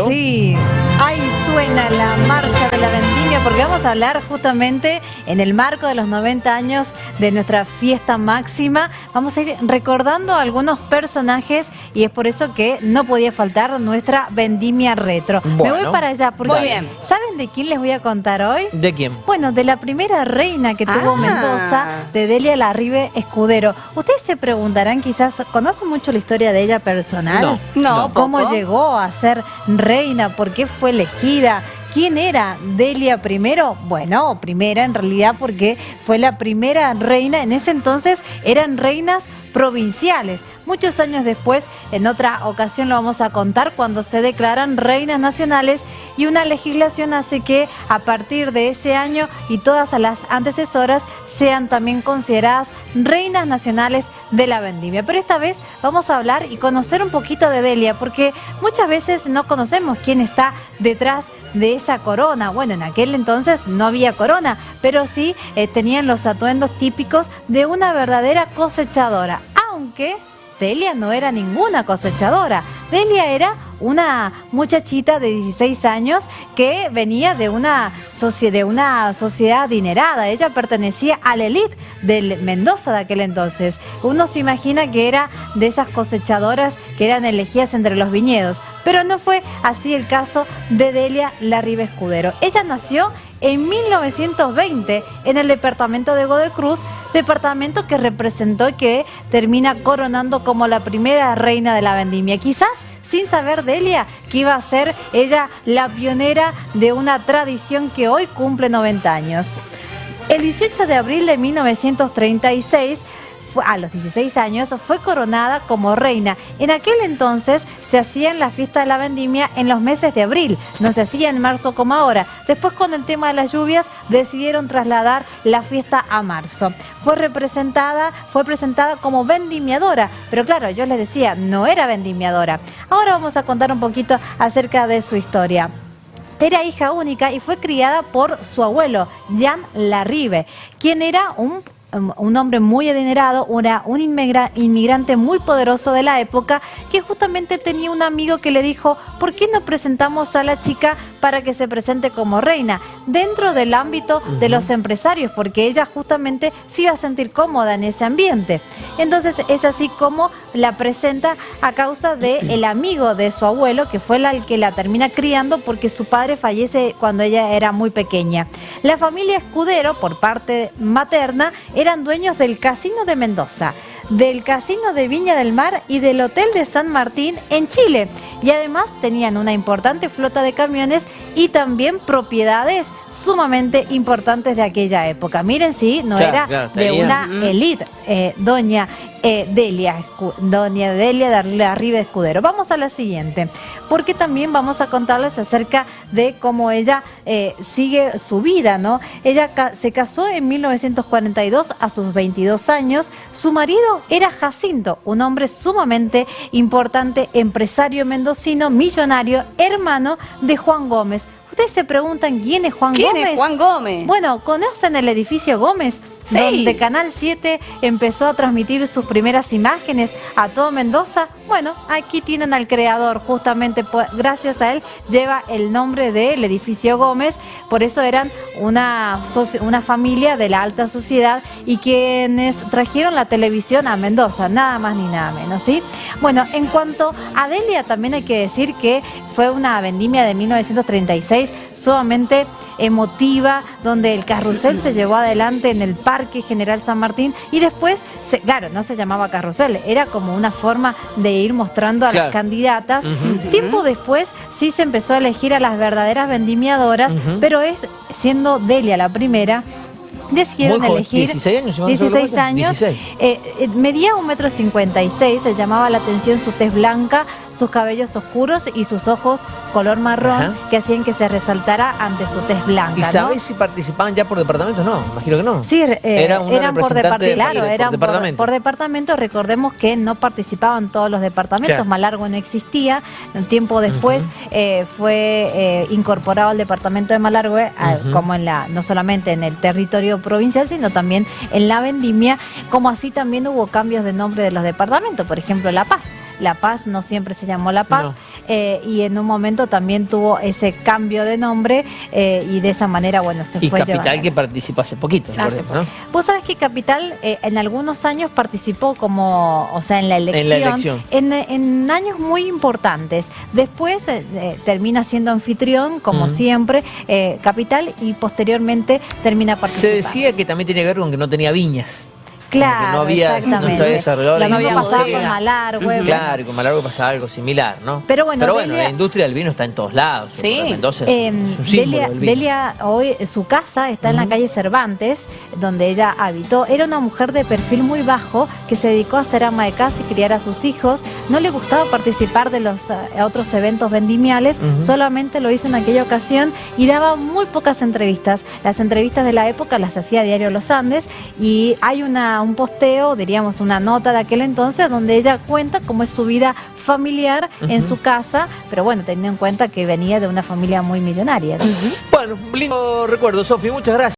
Sí, ahí suena la marcha de la vendimia, porque vamos a hablar justamente en el marco de los 90 años de nuestra fiesta máxima. Vamos a ir recordando algunos personajes y es por eso que no podía faltar nuestra vendimia retro. Bueno, me voy para allá porque muy bien. ¿Saben de quién les voy a contar hoy? ¿De quién? Bueno, de la primera reina que tuvo Mendoza, de Delia Larribe Escudero. Ustedes se preguntarán, quizás, ¿conocen mucho la historia de ella personal? No, ¿Cómo poco. llegó a ser reina? ¿Por qué fue elegida? ¿Quién era Delia primero? Bueno, primera en realidad porque fue la primera reina. En ese entonces eran reinas provinciales. Muchos años después, en otra ocasión lo vamos a contar, cuando se declaran reinas nacionales y una legislación hace que a partir de ese año y todas las antecesoras sean también consideradas reinas nacionales de la vendimia. Pero esta vez vamos a hablar y conocer un poquito de Delia, porque muchas veces no conocemos quién está detrás de esa corona. Bueno, en aquel entonces no había corona, pero sí tenían los atuendos típicos de una verdadera cosechadora, aunque Delia no era ninguna cosechadora. Delia era una muchachita de 16 años que venía de una sociedad adinerada. Ella pertenecía a la élite del Mendoza de aquel entonces. Uno se imagina que era de esas cosechadoras que eran elegidas entre los viñedos, pero no fue así el caso de Delia Larribe Escudero. Ella nació en 1920 en el departamento de Godoy Cruz, departamento que representó y que termina coronando como la primera reina de la vendimia. Quizás sin saber Delia que iba a ser ella la pionera de una tradición que hoy cumple 90 años. El 18 de abril de 1936, a los 16 años, fue coronada como reina. En aquel entonces se hacían la fiesta de la vendimia en los meses de abril, no se hacía en marzo como ahora. Después, con el tema de las lluvias, decidieron trasladar la fiesta a marzo. Fue presentada como vendimiadora, pero claro, yo les decía, no era vendimiadora. Ahora vamos a contar un poquito acerca de su historia. Era hija única y fue criada por su abuelo, Jan Larribe, quien era un hombre muy adinerado, un inmigrante muy poderoso de la época, que justamente tenía un amigo que le dijo: ¿por qué no presentamos a la chica para que se presente como reina dentro del ámbito de los empresarios? Porque ella justamente se iba a sentir cómoda en ese ambiente. Entonces es así como la presenta a causa del amigo de su abuelo, que fue el que la termina criando, porque su padre fallece cuando ella era muy pequeña. La familia Escudero, por parte materna, eran dueños del Casino de Mendoza, del Casino de Viña del Mar y del Hotel de San Martín en Chile. Y además tenían una importante flota de camiones y también propiedades sumamente importantes de aquella época. Miren, sí, no era de una élite, doña Delia Larribe Escudero. Vamos a la siguiente, porque también vamos a contarles acerca de cómo ella sigue su vida, ¿no? Ella se casó en 1942 a sus 22 años. Su marido era Jacinto, un hombre sumamente importante, empresario mendocino, millonario, hermano de Juan Gómez. Ustedes se preguntan, ¿quién es Juan Gómez? ¿Quién es Juan Gómez? Bueno, ¿conocen el edificio Gómez? Sí. Donde Canal 7 empezó a transmitir sus primeras imágenes a todo Mendoza. Bueno, aquí tienen al creador, justamente gracias a él lleva el nombre del edificio Gómez. Por eso eran una familia de la alta sociedad y quienes trajeron la televisión a Mendoza, nada más ni nada menos, ¿sí? Bueno, en cuanto a Delia, también hay que decir que fue una vendimia de 1936 sumamente emotiva, donde el carrusel se llevó adelante en el Parque General San Martín y después, claro, no se llamaba carrusel, era como una forma de ir mostrando a las candidatas. Tiempo después sí se empezó a elegir a las verdaderas vendimiadoras, pero siendo Delia la primera, decidieron elegir 16 años. Medía 1,56 m, se llamaba la atención su tez blanca, sus cabellos oscuros y sus ojos color marrón, que hacían que se resaltara ante su tez blanca. ¿Y sabés si participaban ya por departamentos? No, imagino que no. Sí, eran por departamento. Claro, eran por departamento. Recordemos que no participaban todos los departamentos, Malargüe no existía. Un tiempo después fue incorporado al departamento de Malargüe, como no solamente en el territorio provincial, sino también en la vendimia, como así también hubo cambios de nombre de los departamentos. Por ejemplo, La Paz. La Paz no siempre se llamó La Paz, y en un momento también tuvo ese cambio de nombre y de esa manera, bueno, se Y fue Capital llevando. que participó hace poquito, recordemos, ¿no? Vos sabés que Capital en algunos años participó como, o sea, en la elección. En la elección. En años muy importantes. Después termina siendo anfitrión, como siempre, Capital, y posteriormente termina Se participando. decía que también tenía que ver con que no tenía viñas. Claro, no había, exactamente. no se había desarrollado Lo la mismo pasaba industria. con Malargüe. Claro, y con Malargüe pasaba algo similar, ¿no? Pero bueno, Delia- la industria del vino está en todos lados. Sí. Mendoza es un símbolo del vino. Delia, hoy su casa está en la calle Cervantes, donde ella habitó. Era una mujer de perfil muy bajo que se dedicó a ser ama de casa y criar a sus hijos. No le gustaba participar de los otros eventos vendimiales, solamente lo hizo en aquella ocasión y daba muy pocas entrevistas. Las entrevistas de la época las hacía Diario Los Andes y hay un posteo, diríamos una nota de aquel entonces, donde ella cuenta cómo es su vida familiar en su casa, pero bueno, teniendo en cuenta que venía de una familia muy millonaria, ¿no? Bueno, lindo recuerdo, Sofi, muchas gracias.